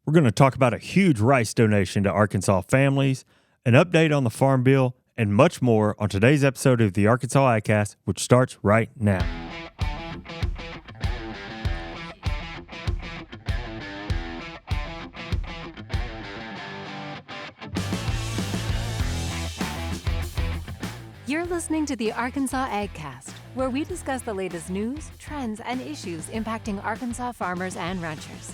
We're going to talk about a huge rice donation to Arkansas families, an update on the Farm Bill, and much more on today's episode of the Arkansas iCast, which starts right now. You're listening to the Arkansas AgCast, where we discuss the latest news, trends, and issues impacting Arkansas farmers and ranchers.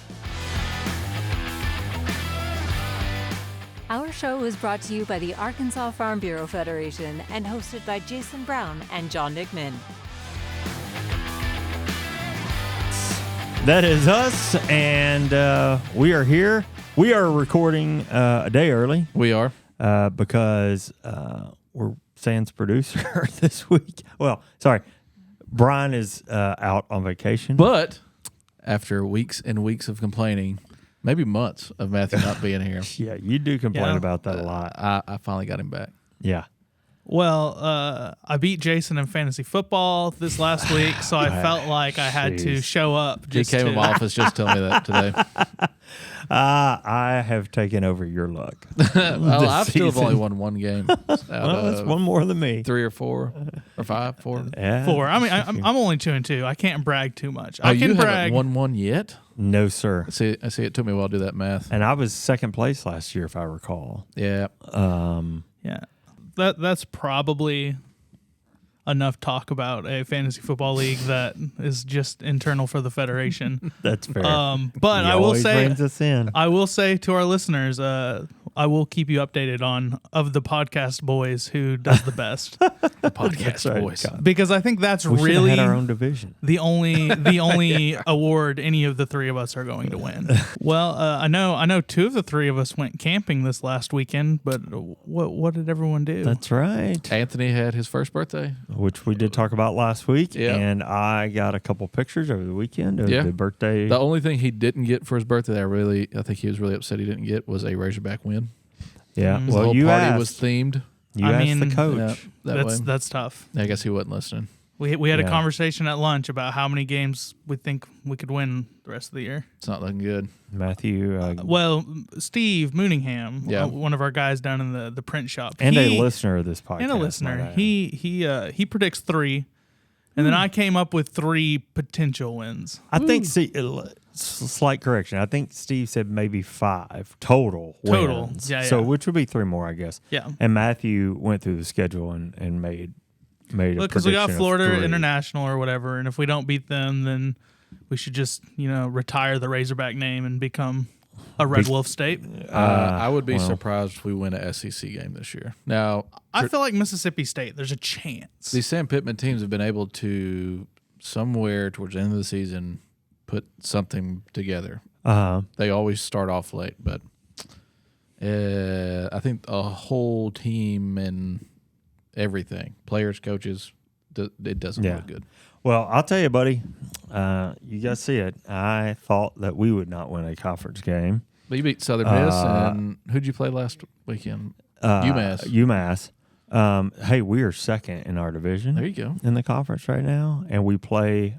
Our show is brought to you by the Arkansas Farm Bureau Federation and hosted by Jason Brown and John Nickman. That is us, and we are here. We are recording a day early. We are. Because we're Sans producer this week. Well, sorry. Brian is out on vacation. But after weeks and weeks of complaining, maybe months of Matthew not being here, Yeah, you do complain about that a lot. I finally got him back. Yeah. Well, I beat Jason in fantasy football this last week, so I felt like I had to show up. He came in my office just telling me that today. I have taken over your luck. Well, I still have only won one game. That's one more than me. 3 or 4 or 5, 4. Yeah. 4. I mean, I'm only 2-2. I can't brag too much. Oh, I can you brag. haven't won one yet? No, sir. I see. It took me a while to do that math. And I was second place last year, if I recall. Yeah. Yeah, that's probably enough talk about a fantasy football league that is just internal for the federation. That's fair. But He I will always say, reins us in. I will say to our listeners, I will keep you updated on of the podcast boys who does the best, The podcast right, voice. God. because I think that's We should have really had our own division. the only award any of the three of us are going to win. Well, I know 2 of the 3 of us went camping this last weekend, but what did everyone do? That's right. Anthony had his first birthday. Which we did talk about last week. Yeah. And I got a couple pictures over the weekend of Yeah. the birthday. The only thing he didn't get for his birthday, I think he was really upset he didn't get, was a Razorback win. Yeah. His Well, whole you party asked. was themed. You I asked mean, the coach. Yeah, that way. that's tough. I guess he wasn't listening. We had Yeah. a conversation at lunch about how many games we think we could win the rest of the year. It's not looking good. Matthew. Well, Steve Mooningham, Yeah. one of our guys down in the print shop, and a listener of this podcast. and a might listener, add. he predicts 3, and then I came up with 3 potential wins. I think, slight correction. I think Steve said maybe 5 total wins. Yeah, So, yeah. which would be 3 more, I guess. Yeah. And Matthew went through the schedule and made a Because we got prediction of Florida 3. International or whatever, and if we don't beat them, then we should just retire the Razorback name and become a Red Wolf state. I would be well. surprised if we win a SEC game this year. Now, I feel like Mississippi State, there's a chance. these Sam Pittman teams have been able to, somewhere towards the end of the season, put something together. They always start off late, but I think a whole team and everything, players, coaches, it doesn't Yeah. look good. Well, I'll tell you, buddy. You guys see it. I thought that we would not win a conference game. But you beat Southern Miss, and who'd you play last weekend? UMass. UMass. Hey, we are second in our division. There you go. In the conference right now, and we play.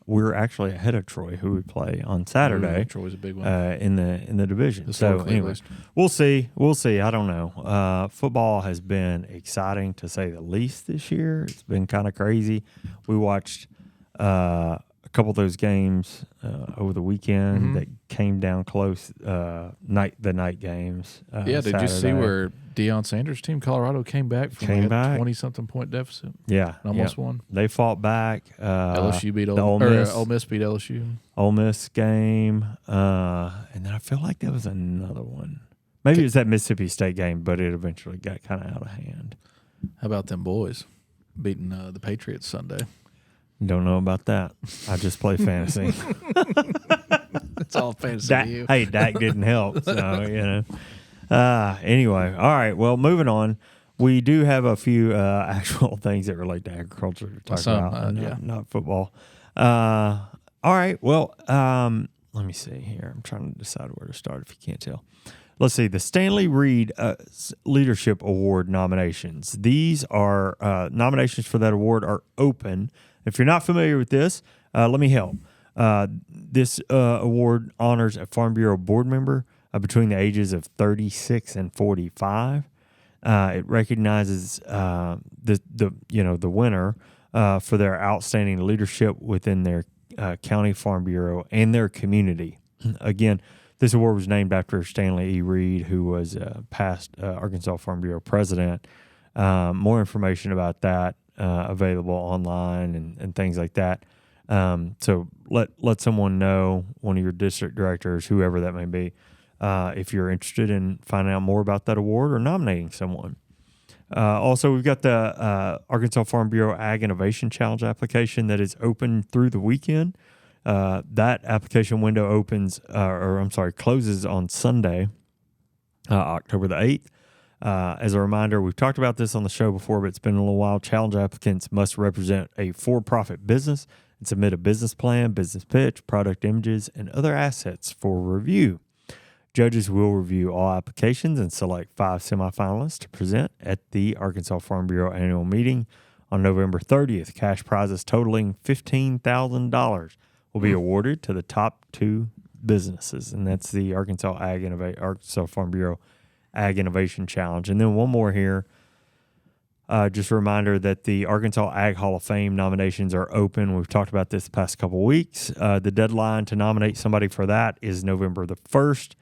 We're actually ahead of Troy, who we play on Saturday. Troy's a big one. In the division. So Historically, at anyway, least. we'll see. We'll see. I don't know. Football has been exciting to say the least this year. It's been kind of crazy. We watched a couple of those games over the weekend that came down close. The night games. Did you see Saturday. where Deion Sanders' team, Colorado, came back from Came like a back. 20-something point deficit? Yeah, And almost yeah. won. They fought back. LSU beat the Ole Miss. Ole Miss beat LSU. Ole Miss game, and then I feel like there was another one. Maybe it was that Mississippi State game, but it eventually got kind of out of hand. How about them boys beating the Patriots Sunday? Don't know about that. I just play fantasy. It's all fantasy Dak, to you. hey, Dak didn't help, so Anyway, all right. Well, moving on. We do have a few actual things that relate to agriculture to talk Some, about, and yeah. not football. All right. Well, let me see here. I'm trying to decide where to start if you can't tell. Let's see. The Stanley Reed Leadership Award nominations. These are nominations for that award are open. If you're not familiar with this, let me help. This award honors a Farm Bureau board member between the ages of 36 and 45. It recognizes the winner for their outstanding leadership within their county Farm Bureau and their community. Again, this award was named after Stanley E. Reed, who was past Arkansas Farm Bureau president. More information about that available online and things like that. So let someone know, one of your district directors, whoever that may be, if you're interested in finding out more about that award or nominating someone. Also, we've got the Arkansas Farm Bureau Ag Innovation Challenge application that is open through the weekend. That application window closes on Sunday, October the 8th. As a reminder, we've talked about this on the show before, but it's been a little while. Challenge applicants must represent a for-profit business and submit a business plan, business pitch, product images, and other assets for review. Judges will review all applications and select 5 semifinalists to present at the Arkansas Farm Bureau annual meeting on November 30th. Cash prizes totaling $15,000 will be awarded to the top 2 businesses, and that's the Arkansas Farm Bureau Ag Innovation Challenge. And then one more here. Just a reminder that the Arkansas Ag Hall of Fame nominations are open. We've talked about this the past couple of weeks. The deadline to nominate somebody for that is November the 1st.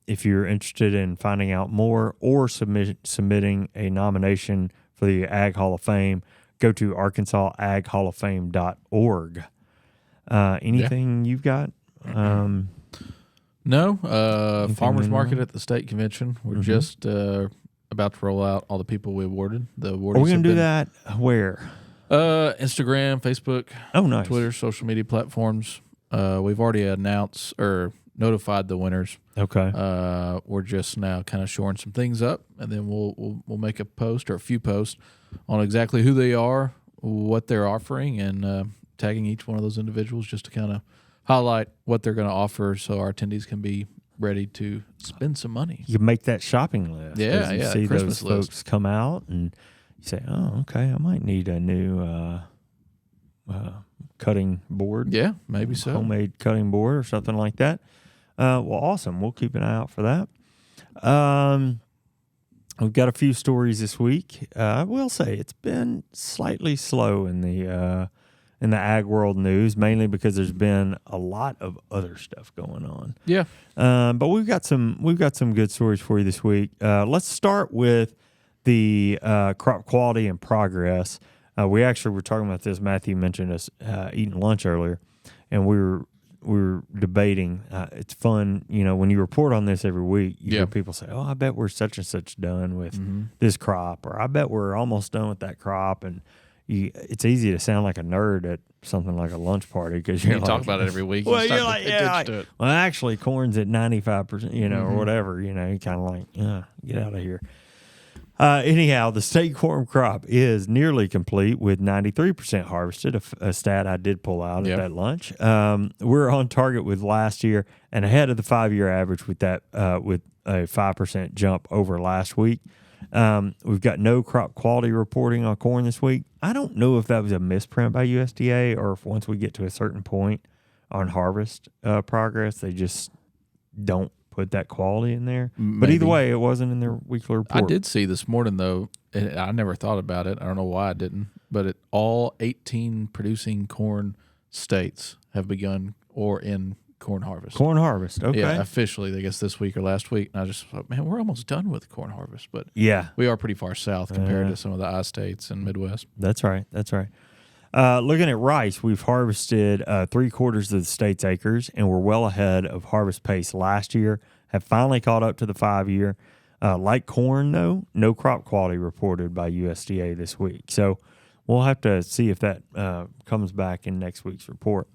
If you're interested in finding out more or submitting a nomination for the Ag Hall of Fame, go to arkansasaghalloffame.org. Anything you've got? No. Farmers Market at the state convention. We're just about to roll out all the people we awarded. The awardees. Are we going to do that where? Instagram, Facebook, nice. Twitter, social media platforms. We've already announced or notified the winners. Okay. We're just now kind of shoring some things up, and then we'll make a post or a few posts on exactly who they are, what they're offering, and tagging each one of those individuals just to kind of highlight what they're going to offer, so our attendees can be ready to spend some money. You can make that shopping list. Yeah, you see Christmas those folks come out, and you say, "Oh, okay, I might need a new cutting board." Yeah, maybe so. Homemade cutting board or something like that. Well, awesome. We'll keep an eye out for that. We've got a few stories this week. I will say it's been slightly slow in the ag world news, mainly because there's been a lot of other stuff going on. Yeah. But we've got some good stories for you this week. Let's start with the crop quality and progress. We actually were talking about this. Matthew mentioned us eating lunch earlier, and we were debating. It's fun, when you report on this every week, you hear people say, "Oh, I bet we're such and such done with this crop," or "I bet we're almost done with that crop." And it's easy to sound like a nerd at something like a lunch party because you talk about it every week. Well, you're like, well, actually, corn's at 95%, or whatever. You kind of like, get out of here. Anyhow, the state corn crop is nearly complete with 93% harvested, a stat I did pull out at that lunch. We're on target with last year and ahead of the 5-year average with that with a 5% jump over last week. We've got no crop quality reporting on corn this week. I don't know if that was a misprint by USDA or if once we get to a certain point on harvest progress, they just don't put that quality in there. Maybe. But either way, it wasn't in their weekly report. I did see this morning, though, and I never thought about it. I don't know why I didn't, but all 18 producing corn states have begun or in corn harvest. Corn harvest, okay. Yeah, officially, I guess this week or last week. And I just thought, man, we're almost done with corn harvest. But we are pretty far south compared to some of the I-states and Midwest. That's right. Looking at rice, we've harvested 3/4 of the state's acres, and we're well ahead of harvest pace last year, have finally caught up to the 5-year. Like corn, though, no crop quality reported by USDA this week. So we'll have to see if that comes back in next week's report.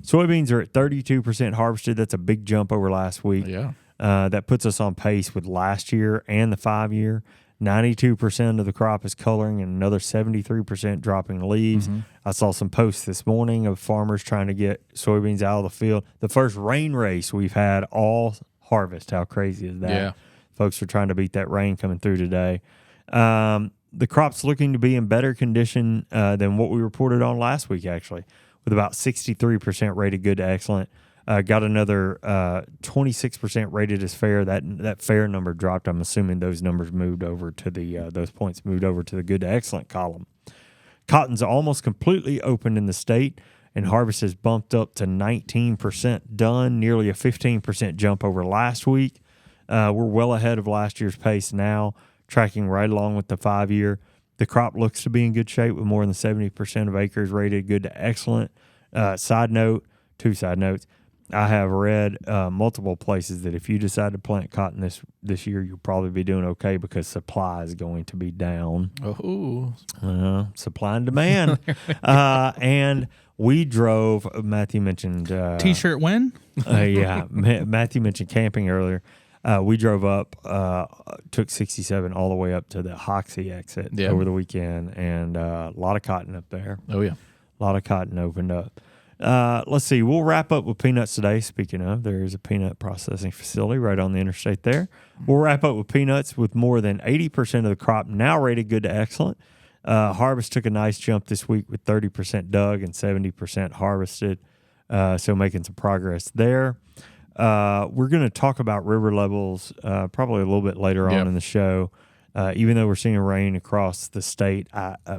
Soybeans are at 32% harvested. That's a big jump over last week. Yeah. That puts us on pace with last year and the 5-year. 92% of the crop is coloring and another 73% dropping leaves. I saw some posts this morning of farmers trying to get soybeans out of the field. The first rain race we've had all harvest. How crazy is that? Yeah. Folks are trying to beat that rain coming through today. The crop's looking to be in better condition than what we reported on last week, actually. with about 63% rated good to excellent. Got another 26% rated as fair. That fair number dropped. I'm assuming those numbers moved over to those points moved over to the good to excellent column. Cotton's almost completely opened in the state, and harvest has bumped up to 19% done, nearly a 15% jump over last week. We're well ahead of last year's pace now, tracking right along with the 5-year. The crop looks to be in good shape with more than 70% of acres rated good to excellent. Two side notes. I have read multiple places that if you decide to plant cotton this year, you'll probably be doing okay because supply is going to be down. Oh, Supply and demand. And we drove, Matthew mentioned... T-shirt win? Yeah, Matthew mentioned camping earlier. We drove up, took 67 all the way up to the Hoxie exit over the weekend, and a lot of cotton up there. Oh, yeah. A lot of cotton opened up. Let's see. We'll wrap up with peanuts today. Speaking of, there is a peanut processing facility right on the interstate there. We'll wrap up with peanuts with more than 80% of the crop now rated good to excellent. Harvest took a nice jump this week with 30% dug and 70% harvested, so making some progress there. We're going to talk about river levels probably a little bit later on in the show. Even though we're seeing rain across the state,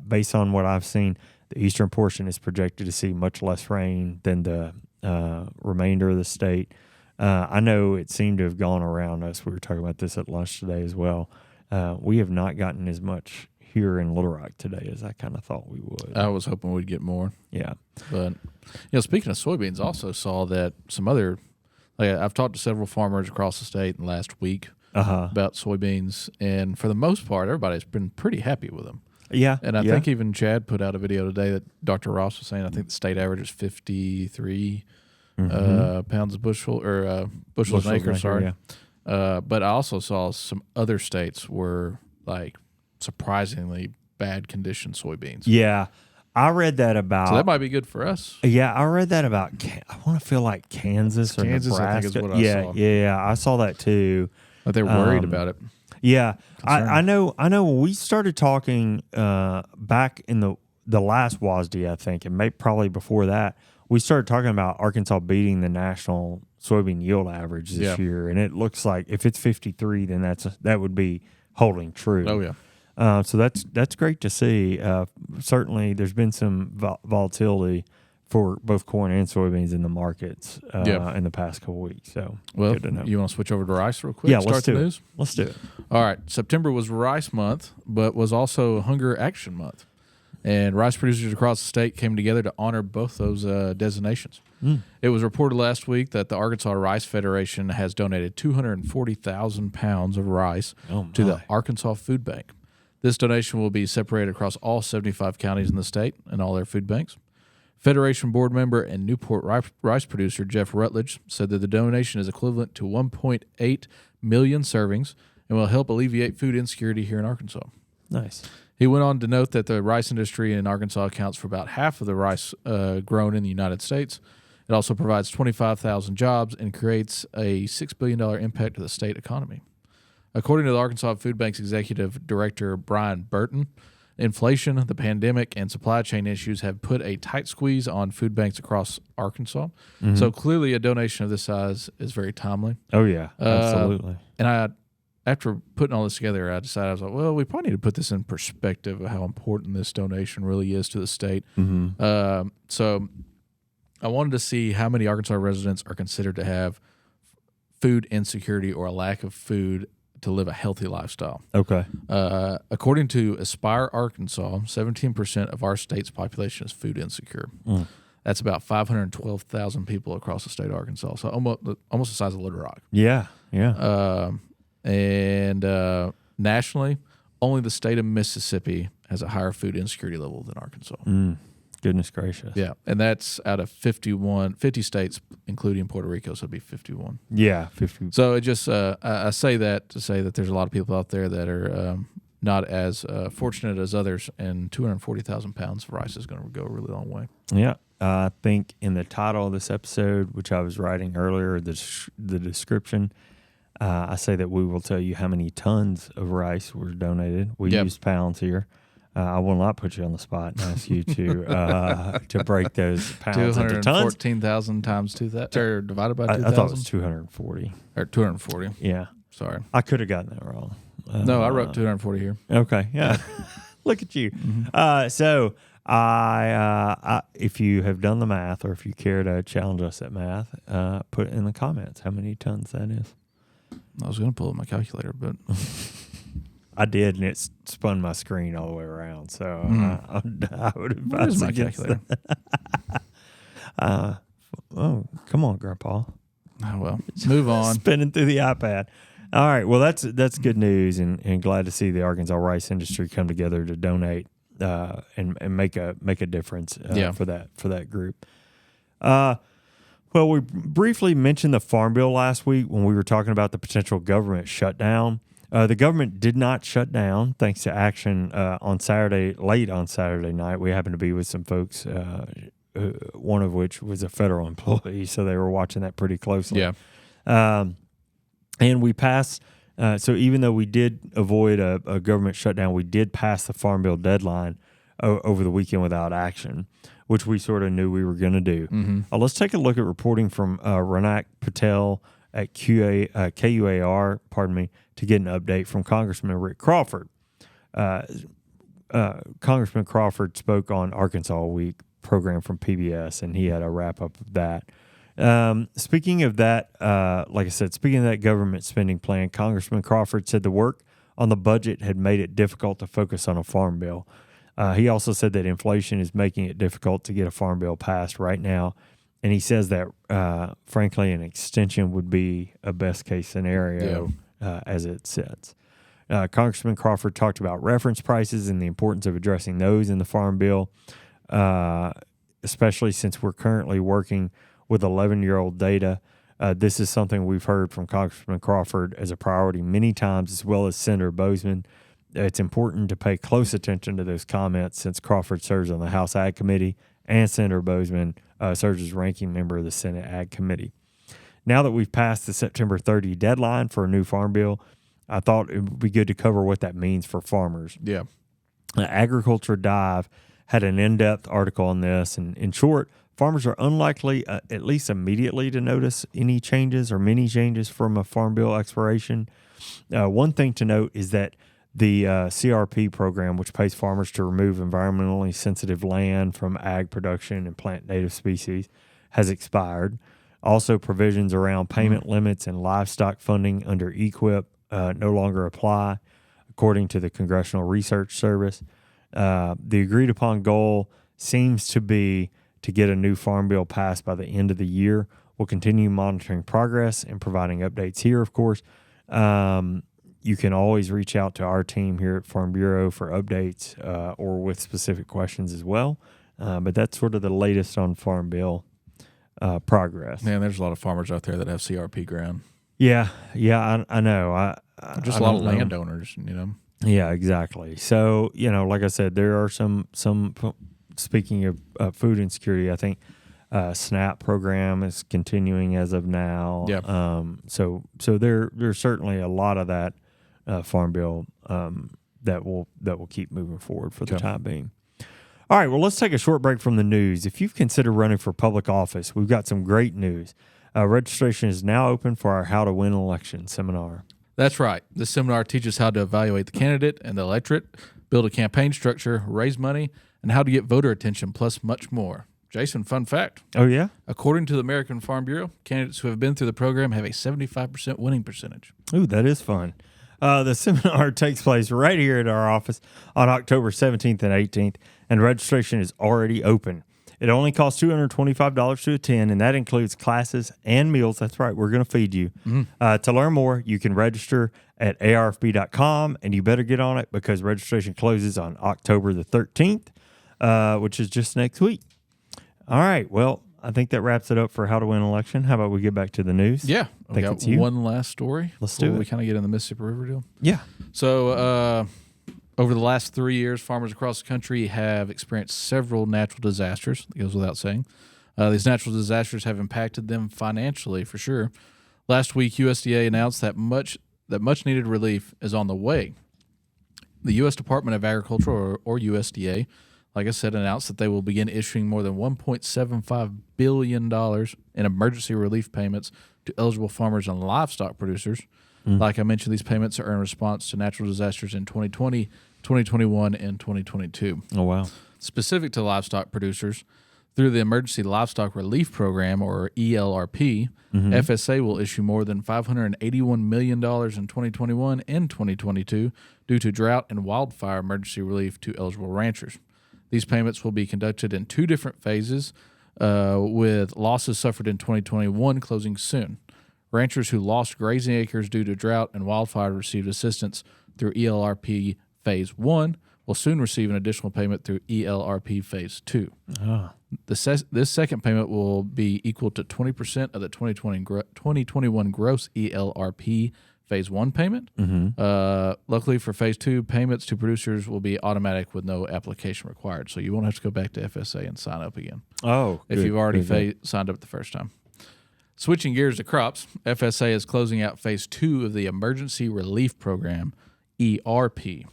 based on what I've seen, the eastern portion is projected to see much less rain than the remainder of the state. I know it seemed to have gone around us. We were talking about this at lunch today as well. We have not gotten as much here in Little Rock today as I kind of thought we would. I was hoping we'd get more. Yeah. But, speaking of soybeans, also saw that some other, I've talked to several farmers across the state in the last week about soybeans, and for the most part, everybody's been pretty happy with them. Yeah. And I think even Chad put out a video today that Dr. Ross was saying, I think the state average is 53 pounds a bushel, or bushels an acre, sorry. Yeah. But I also saw some other states were like surprisingly bad condition soybeans. Yeah. I read that about... So that might be good for us. Yeah, I read that about... I want to feel like Kansas or Nebraska. I think is what I saw. Yeah, I saw that too. But they're worried about it. Yeah, I know. When we started talking back in the last WASD, I think, and probably before that, we started talking about Arkansas beating the national soybean yield average this year, and it looks like if it's 53, then that would be holding true. Oh yeah. So that's great to see. Certainly, there's been some volatility for both corn and soybeans in the markets in the past couple weeks. So, well, good to know. You want to switch over to rice real quick? Yeah, Start let's do the it. news? Let's do it. All right. September was Rice Month, but was also Hunger Action Month. And rice producers across the state came together to honor both those designations. It was reported last week that the Arkansas Rice Federation has donated 240,000 pounds of rice to the Arkansas Food Bank. This donation will be separated across all 75 counties in the state and all their food banks. Federation board member and Newport rice producer Jeff Rutledge said that the donation is equivalent to 1.8 million servings and will help alleviate food insecurity here in Arkansas. Nice. He went on to note that the rice industry in Arkansas accounts for about half of the rice grown in the United States. It also provides 25,000 jobs and creates a $6 billion impact to the state economy. According to the Arkansas Food Bank's executive director, Brian Burton, inflation, the pandemic, and supply chain issues have put a tight squeeze on food banks across Arkansas. So clearly a donation of this size is very timely. Oh, yeah, absolutely. And after putting all this together, I decided, I was like, well, we probably need to put this in perspective of how important this donation really is to the state. So I wanted to see how many Arkansas residents are considered to have food insecurity or a lack of food to live a healthy lifestyle. Okay. According to Aspire Arkansas, 17% of our state's population is food insecure. That's about 512,000 people across the state of Arkansas, so almost the size of Little Rock. Yeah, yeah. And nationally, only the state of Mississippi has a higher food insecurity level than Arkansas. Goodness gracious. Yeah, and that's out of 50 states, including Puerto Rico, so it'd be 51. Yeah, 50. So it just I say that to say that there's a lot of people out there that are not as fortunate as others, and 240,000 pounds of rice is going to go a really long way. Yeah. I think in the title of this episode, which I was writing earlier, the description, I say that we will tell you how many tons of rice were donated. We use pounds here. I will not put you on the spot and ask you to break those pounds into tons. 214,000 times 2,000 or divided by 2,000. I thought it was 240. Or 240. Yeah, Sorry. I could have gotten that wrong. No, I wrote 240 here. Okay, yeah. Look at you. So I if you have done the math, or if you care to challenge us at math, put in the comments how many tons that is. I was going to pull up my calculator, but I did, and it spun my screen all the way around. So I would advise where's my against calculator? oh, come on, Grandpa. Oh, well, move on. Spinning through the iPad. All right. Well, that's good news, and glad to see the Arkansas rice industry come together to donate and make a difference for that group. Well, we briefly mentioned the Farm Bill last week when we were talking about the potential government shutdown. The government did not shut down thanks to action late on Saturday night. We happened to be with some folks, one of which was a federal employee, so they were watching that pretty closely. Yeah. And we passed, so even though we did avoid a government shutdown, we did pass the Farm Bill deadline over the weekend without action, which we sort of knew we were going to do. Let's take a look at reporting from Ranak Patel at KUAR, to get an update from Congressman Rick Crawford. Congressman Crawford spoke on Arkansas Week program from PBS, and he had a wrap-up of that. Speaking of that, like I said, speaking of that government spending plan, Congressman Crawford said the work on the budget had made it difficult to focus on a farm bill. He also said that inflation is making it difficult to get a farm bill passed right now. And he says that, frankly, an extension would be a best-case scenario as it sits. Congressman Crawford talked about reference prices and the importance of addressing those in the farm bill, especially since we're currently working with 11-year-old data. This is something we've heard from Congressman Crawford as a priority many times, as well as Senator Bozeman. It's important to pay close attention to those comments since Crawford serves on the House Ag Committee and Senator Bozeman serves as ranking member of the Senate Ag Committee. Now that we've passed the September 30 deadline for a new farm bill, I thought it would be good to cover what that means for farmers. Yeah. Agriculture Dive had an in-depth article on this, and in short, farmers are unlikely, at least immediately, to notice any changes or many changes from a farm bill expiration. One thing to note is that the CRP program, which pays farmers to remove environmentally sensitive land from ag production and plant native species, has expired. Also, provisions around payment limits and livestock funding under EQIP no longer apply, according to the Congressional Research Service. The agreed-upon goal seems to be to get a new farm bill passed by the end of the year. We'll continue monitoring progress and providing updates here, of course. You can always reach out to our team here at Farm Bureau for updates or with specific questions as well. But that's sort of the latest on Farm Bill progress. Man, there's a lot of farmers out there that have CRP ground. Yeah, I know. Just a lot of landowners, you know. Yeah, exactly. So, like I said, there are some speaking of food insecurity, I think SNAP program is continuing as of now. Yeah. So there's certainly a lot of that farm bill that will keep moving forward for the time being. All right, well, let's take a short break from the news. If you've considered running for public office, we've got some great news. Registration is now open for our How to Win Election seminar. That's right. This seminar teaches how to evaluate the candidate and the electorate, build a campaign structure, raise money, and how to get voter attention, plus much more. Jason, fun fact. Oh, yeah? According to the American Farm Bureau, candidates who have been through the program have a 75% winning percentage. Ooh, that is fun. The seminar takes place right here at our office on October 17th and 18th, and registration is already open. It only costs $225 to attend, and that includes classes and meals. That's right, we're going to feed you. To learn more, you can register at arfb.com, and you better get on it because registration closes on October the 13th, which is just next week. All right, well, I think that wraps it up for How to Win Election. How about we get back to the news? Yeah. I think it's you. One last story. Let's do it. We kind of get in the Mississippi River deal. Yeah. So over the last 3 years, farmers across the country have experienced several natural disasters. That goes without saying. These natural disasters have impacted them financially, for sure. Last week, USDA announced that much needed relief is on the way. The U.S. Department of Agriculture, or USDA, like I said, announced that they will begin issuing more than $1.75 billion in emergency relief payments to eligible farmers and livestock producers. Like I mentioned, these payments are in response to natural disasters in 2020, 2021, and 2022. Oh, wow. Specific to livestock producers, through the Emergency Livestock Relief Program, or ELRP, FSA will issue more than $581 million in 2021 and 2022 due to drought and wildfire emergency relief to eligible ranchers. These payments will be conducted in 2 different phases, with losses suffered in 2021 closing soon. Ranchers who lost grazing acres due to drought and wildfire received assistance through ELRP Phase 1 will soon receive an additional payment through ELRP Phase 2. This second payment will be equal to 20% of the 2021 gross ELRP Phase 1 payment. Luckily for Phase 2, payments to producers will be automatic with no application required. So you won't have to go back to FSA and sign up again if you've already signed up the first time. Switching gears to crops, FSA is closing out Phase 2 of the Emergency Relief Program, ERP.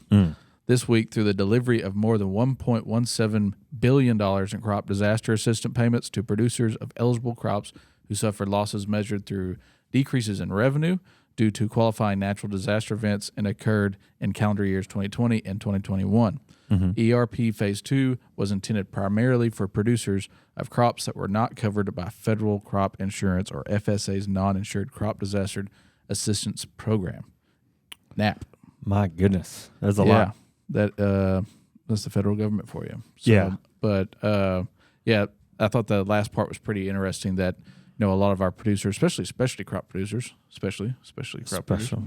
This week through the delivery of more than $1.17 billion in crop disaster assistance payments to producers of eligible crops who suffered losses measured through decreases in revenue due to qualifying natural disaster events and occurred in calendar years 2020 and 2021. ERP Phase 2 was intended primarily for producers of crops that were not covered by Federal Crop Insurance or FSA's Non-Insured Crop Disaster Assistance Program, NAP. My goodness. That's a lot. That's the federal government for you. So, but I thought the last part was pretty interesting. That a lot of our producers, especially specialty crop producers, especially crop producers,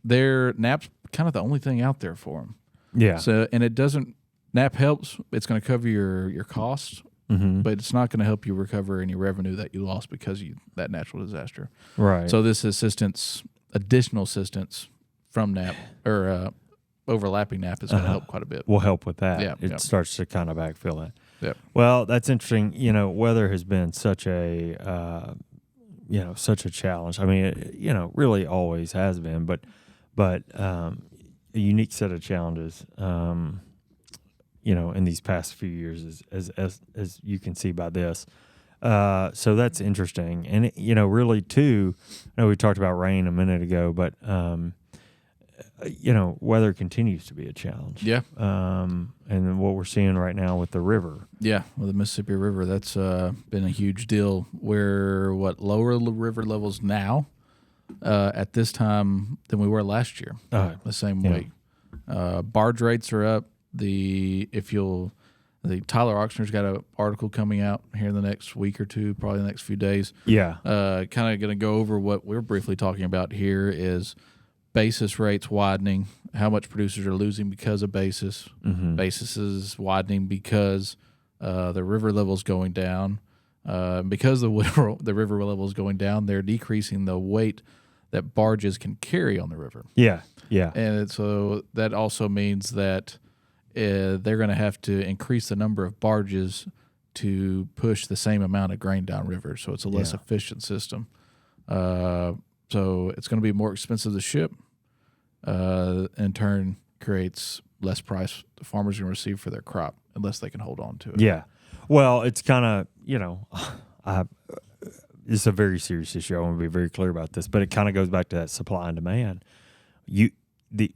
their NAP's kind of the only thing out there for them. Yeah. So and it doesn't. NAP helps. It's going to cover your costs, but it's not going to help you recover any revenue that you lost because of that natural disaster. Right. So this additional assistance from NAP or overlapping NAP is going to help quite a bit. Will help with that. Yeah, It starts to kind of backfill it. Yep. Well, that's interesting. Weather has been such a challenge. I mean, it, really always has been, but a unique set of challenges. In these past few years, as you can see by this. So that's interesting, and really too. I know we talked about rain a minute ago, but weather continues to be a challenge. Yeah. And what we're seeing right now with the river. Yeah, with the Mississippi River, that's been a huge deal. We're lower river levels now at this time than we were last year. The same week. Barge rates are up. The Tyler Oxner's got an article coming out here in the next week or two, probably the next few days. Yeah. Kind of going to go over what we're briefly talking about here is basis rates widening, how much producers are losing because of basis. Basis is widening because the river level's going down. Because the river level is going down, they're decreasing the weight that barges can carry on the river. Yeah, yeah. And so that also means that they're going to have to increase the number of barges to push the same amount of grain downriver. So it's a less efficient system. So it's going to be more expensive to ship. In turn, creates less price the farmers are going to receive for their crop unless they can hold on to it. Yeah. Well, it's kind of, it's a very serious issue. I want to be very clear about this, but it kind of goes back to that supply and demand. The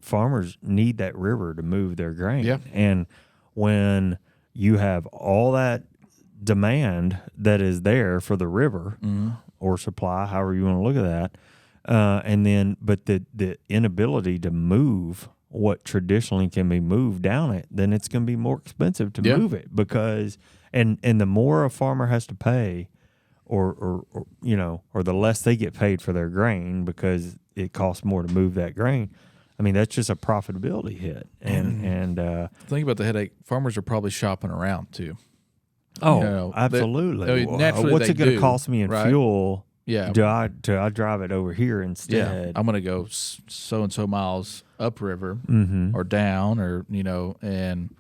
farmers need that river to move their grain. Yeah. And when you have all that demand that is there for the river or supply, however you want to look at that, but the inability to move what traditionally can be moved down it, then it's going to be more expensive to move it because and the more a farmer has to pay or the less they get paid for their grain because it costs more to move that grain. I mean, that's just a profitability hit. And think about the headache. Farmers are probably shopping around too. Oh, absolutely. Naturally what's it going to cost me in fuel? Yeah. Do I drive it over here instead? Yeah. I'm going to go so and so miles upriver or down and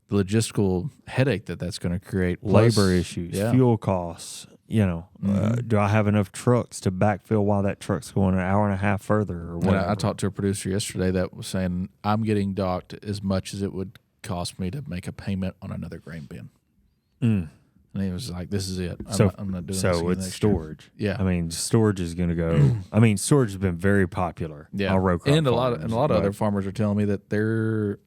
the logistical headache that's going to create labor issues, fuel costs, do I have enough trucks to backfill while that truck's going an hour and a half further or And whatever? I talked to a producer yesterday that was saying I'm getting docked as much as it would cost me to make a payment on another grain bin. And he was like, "This is it. I'm not doing this so again it's next year." storage. Yeah. I mean, storage is going to go. I mean, storage has been very popular. Yeah, on row crop and a lot farms, of but- other farmers are telling me that they're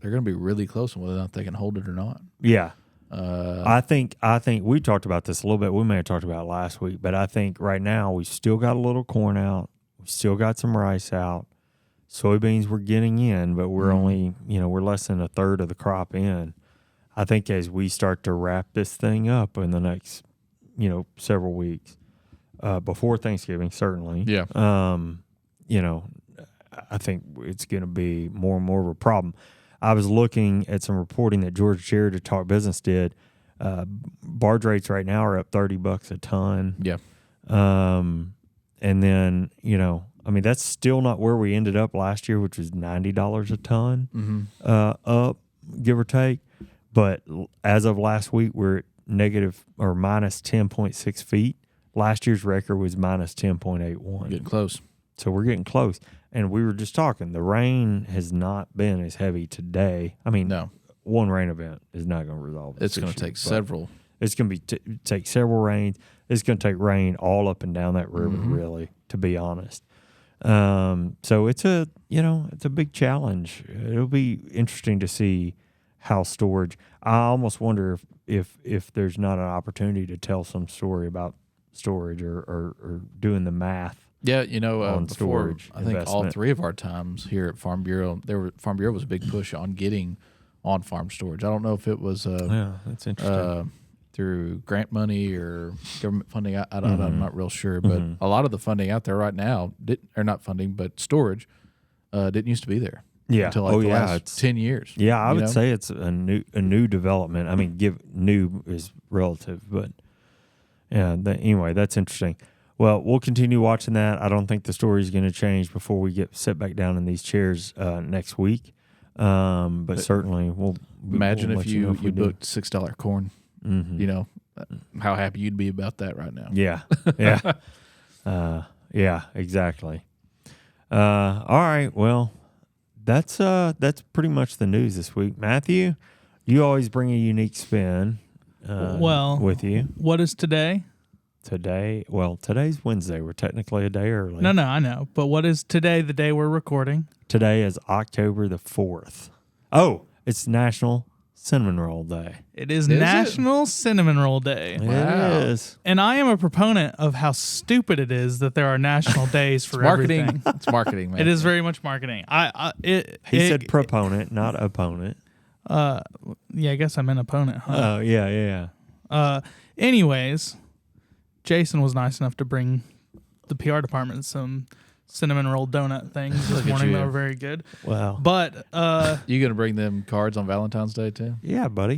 going to be really close on whether or not they can hold it or not. Yeah. I think we talked about this a little bit. We may have talked about it last week, but I think right now we still got a little corn out. We still got some rice out. Soybeans we're getting in, but we're only, we're less than a third of the crop in. I think as we start to wrap this thing up in the next, several weeks, before Thanksgiving, certainly. Yeah. I think it's going to be more and more of a problem. I was looking at some reporting that George Jared at Talk Business did. Barge rates right now are up $30 a ton. Yeah. And then, that's still not where we ended up last year, which was $90 a ton up, give or take. But as of last week, we're at negative or minus 10.6 feet. Last year's record was minus 10.81. Getting close. So we're getting close. And we were just talking, the rain has not been as heavy today. I mean, No. one rain event is not going to resolve it. It's going to take several. It's going to take several rains. It's going to take rain all up and down that river, really, to be honest. So it's a big challenge. It'll be interesting to see how storage. I almost wonder if there's not an opportunity to tell some story about storage or doing the math. Yeah, on before, storage I think all investment. three of our times here at Farm Bureau, Farm Bureau was a big push on getting on-farm storage. I don't know if it was Yeah, that's interesting. through grant money or government funding. I'm not real sure, but a lot of the funding out there right now, not funding, but storage, didn't used to be there. Yeah. Until like the last it's 10 years. Yeah, I you would know? say it's a new development. I mean, new is relative, but yeah. Anyway, that's interesting. Well, we'll continue watching that. I don't think the story is going to change before we get set back down in these chairs next week. But certainly we'll Imagine we'll if let know you we do. booked $6 corn. How happy you'd be about that right now. Yeah, yeah, yeah, exactly. All right, well, that's pretty much the news this week. Matthew, you always bring a unique spin. With you What is today? today. Well, today's Wednesday. We're technically a day early. No, I know. But what is today, the day we're recording? Today is October the 4th. Oh, it's National Cinnamon Roll Day. It is Is it? National Cinnamon Roll Day. It Wow. is. And I am a proponent of how stupid it is that there are national days for Marketing. everything. It's marketing, man. It is very much marketing. He said proponent, not opponent. Yeah, I guess I'm an opponent, huh? Oh, yeah. Anyways, Jason was nice enough to bring the PR department some cinnamon roll donut things this Look at morning you. that were very good. Wow. But You going to bring them cards on Valentine's Day, too? Yeah, buddy.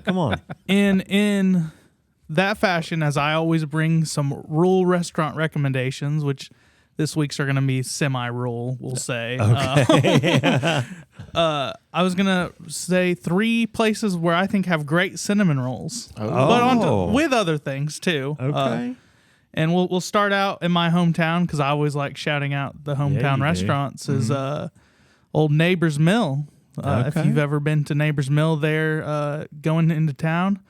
Come on. in that fashion, as I always bring some rural restaurant recommendations, which this week's are going to be semi-rural, we'll say. Okay. I was gonna say 3 places where I think have great cinnamon rolls, Oh. but with other things too. Okay. And we'll start out in my hometown because I always like shouting out the hometown you do. restaurants. Is old Neighbor's Mill. If Okay. you've ever been to Neighbor's Mill, there going into town,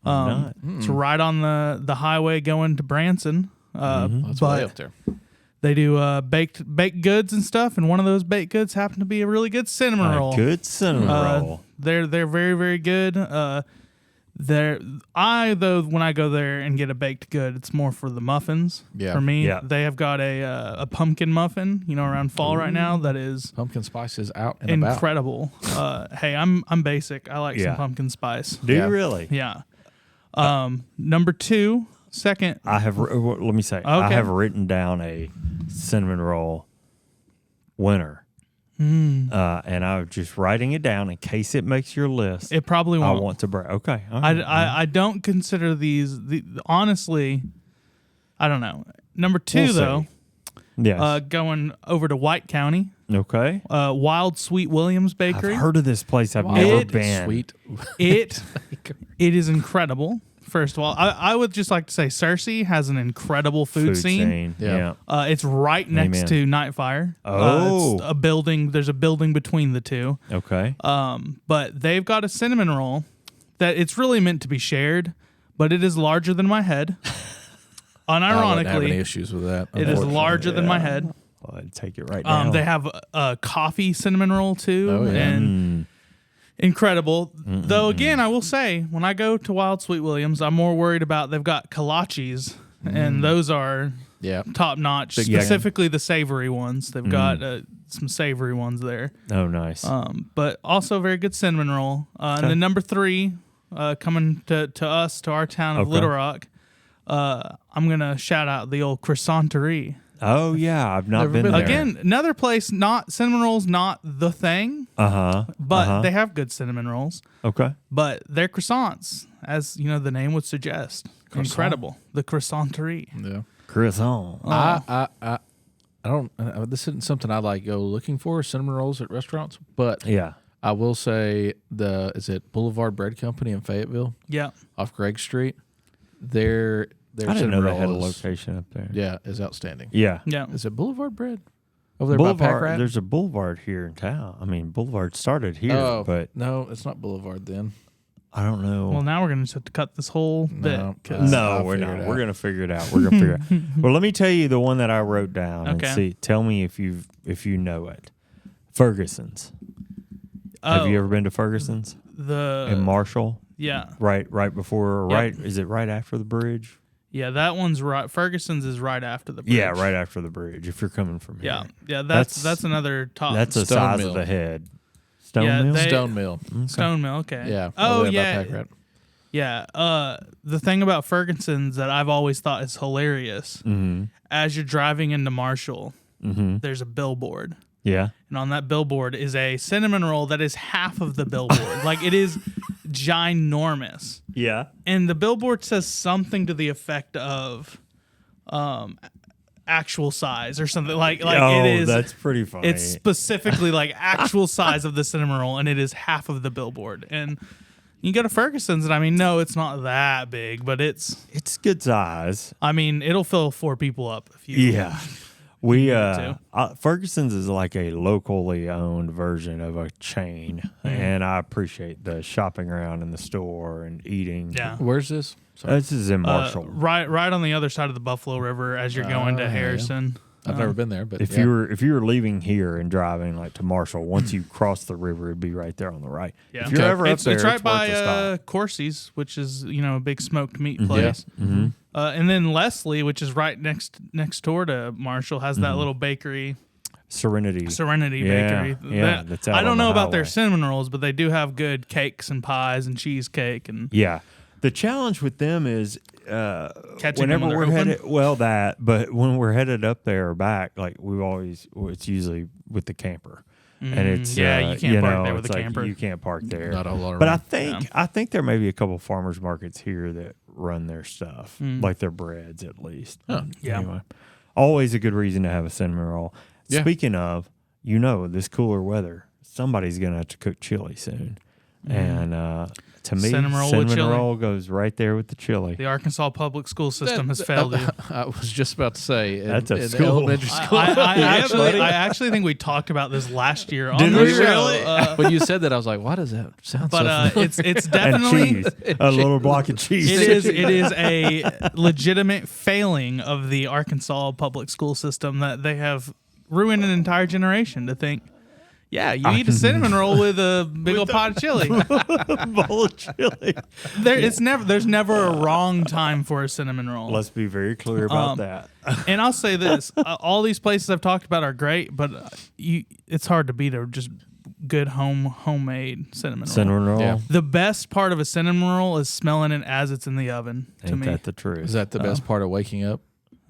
Not. it's right on the highway going to Branson. That's but way up there. they do baked goods and stuff, and one of those baked goods happened to be a really good cinnamon roll. Good cinnamon roll. They're very, very good. Though when I go there and get a baked good, it's more for the muffins. Yeah. For me, Yeah. they have got a pumpkin muffin. Around fall right now, that is Pumpkin spice is out and about. incredible. Hey, I'm basic. I like Yeah. some pumpkin spice. Do Yeah. you really? Yeah. Number 2, second. I have. Let me say. I Okay. have written down a cinnamon roll winner, Hmm. and I'm just writing it down in case it makes your list. It probably I won't. want to break. Okay. All right. I don't consider these. Honestly, I don't know. Number 2 We'll see. though. Yes. Going over to White County, okay. Wild Sweet Williams Bakery. I've heard of this place. I've Wow. never It- been. Sweet. It is incredible. First of all, I would just like to say Cersei has an incredible food scene. Yeah. It's right next to Nightfire. Oh. It's a building. There's a building between the two. Okay. But they've got a cinnamon roll that it's really meant to be shared, but it is larger than my head. I wouldn't have any Unironically, issues with that. it is unfortunately. larger than my head. Well, I'd take it right now. They have a coffee cinnamon roll too, Oh, yeah. and incredible. Though again, I will say when I go to Wild Sweet Williams, I'm more worried about they've got kolaches, and those are Yeah. top notch. Big guy. Specifically, the savory ones. They've got some savory ones there. Oh, nice. But also very good cinnamon roll. And then number 3, coming to us, to our town of Okay. Little Rock, I'm going to shout out the old Croissanterie. Oh, yeah. I've not Never been been there. there. Again, another place, not cinnamon rolls, not the thing, Uh-huh. but they have good cinnamon rolls. Okay. But their croissants, as you know, the name would suggest, incredible. The Croissanterie. Yeah. Croissant. I don't. This isn't something I like go looking for, cinnamon rolls at restaurants. But Yeah. I will say is it Boulevard Bread Company in Fayetteville Yeah. off Gregg Street? Their I didn't know cinnamon they had a roll is- location up there. Yeah, is outstanding. Yeah. Yeah. Is it Boulevard Bread over there by Pack Boulevard. Rat? There's a boulevard here in town. I mean, Boulevard started here, Oh, but no, it's not Boulevard then. I don't know. Well, now we're going to have to cut this whole bit. No. 'cause- no, I'll we're figure not. it We're out. gonna figure it out. We're gonna figure it out. Well, let me tell you the one that I wrote down and Okay. see. Tell me if you know it. Ferguson's. Have you ever been to Ferguson's the in Marshall? yeah. Right before, or Yep. right? Is it right after the bridge? Yeah, that one's right. Ferguson's is right after the bridge. Yeah, right after the bridge. If you're coming from here, Yeah, yeah. That's another top. That's the Stone size Mill. of the head. Stone Yeah, Mill. they- Stone Mill. Stone Mill. Okay. Yeah. Oh over there by yeah. Pack Rat. Yeah. The thing about Ferguson's that I've always thought is hilarious. Mm-hmm. As you're driving into Marshall, Mm-hmm. there's a billboard, Yeah. and on that billboard is a cinnamon roll that is half of the billboard. Like it is ginormous. Yeah. And the billboard says something to the effect of actual size or something like oh, it is that's pretty funny. it's specifically like actual size of the cinnamon roll, and it is half of the billboard. And you go to Ferguson's, and I mean, no, it's not that big, but it's good size. I mean, it'll fill 4 people up if you Yeah. We to. Ferguson's is like a locally owned version of a chain, and I appreciate the shopping around in the store and eating. Yeah. Where's this? Sorry. This is in Marshall. Right on the other side of the Buffalo River as you're going to yeah. Harrison. I've never been there, but If yeah. you were leaving here and driving like to Marshall, once you cross the river, it'd be right there on the right. Yeah. If you're ever up it's, there, it's right worth by a stop. Corsi's, which is a big smoked meat place. Mm-hmm. And then Leslie, which is right next door to Marshall, has that little bakery, Serenity. Serenity Yeah, Bakery. yeah, that's out I on don't the know about their highway. cinnamon rolls, but they do have good cakes and pies and cheesecake and Yeah. The challenge with them is Catching them whenever when we're they're headed, but when we're headed up there or back, like it's usually with the camper. And it's yeah, you can't park there with it's a like camper. You can't park there. Not a whole lot But around. I think there may be a couple farmers markets here that run their stuff, like their breads at least. Yeah. Anyway, always a good reason to have a cinnamon roll. Yeah. Speaking of, this cooler weather, somebody's gonna have to cook chili soon, and to me, Cinnamon roll with chili. roll goes right there with the chili. The Arkansas public school system has failed you. I was just about to say That's a in school. elementary school. I actually think we talked about this last year on Did the we show. really? When you said that, I was like, "Why does that sound so?" But familiar? it's And definitely cheese, a little block of cheese. it is a legitimate failing of the Arkansas public school system that they have ruined an entire generation to think, yeah, you eat a cinnamon roll with a big old pot of chili. bowl of chili. There's never a wrong time for a cinnamon roll. Let's be very clear about that. And I'll say this: all these places I've talked about are great, but it's hard to beat a just good homemade cinnamon roll. Cinnamon roll. Yeah. The best part of a cinnamon roll is smelling it as it's in the oven. To Ain't me, that the truth? Is that the best part of waking up?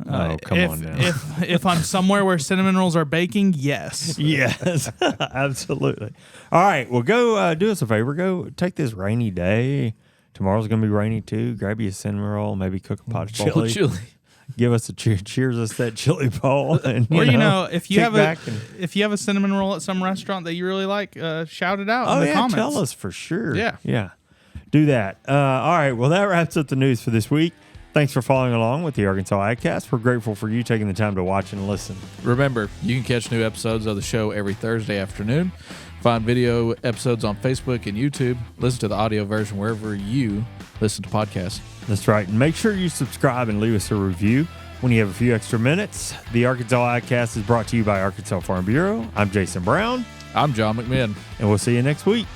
Oh, come on now. If I'm somewhere where cinnamon rolls are baking, yes. Yes, absolutely. All right, well, go do us a favor. Go take this rainy day. Tomorrow's going to be rainy too. Grab you a cinnamon roll, maybe cook a pot of Bowl chili. of chili. Give us a cheers us that chili bowl. And, Or if you kick have back if you have a cinnamon roll at some restaurant that you really like, shout it out in oh the yeah, comments. tell us for sure. Yeah. yeah. do that. All right. Well, that wraps up the news for this week. Thanks for following along with the Arkansas AgCast. We're grateful for you taking the time to watch and listen. Remember, you can catch new episodes of the show every Thursday afternoon. Find video episodes on Facebook and YouTube. Listen to the audio version wherever you listen to podcasts. That's right. And make sure you subscribe and leave us a review when you have a few extra minutes. The Arkansas AgCast is brought to you by Arkansas Farm Bureau. I'm Jason Brown. I'm John McMinn. And we'll see you next week.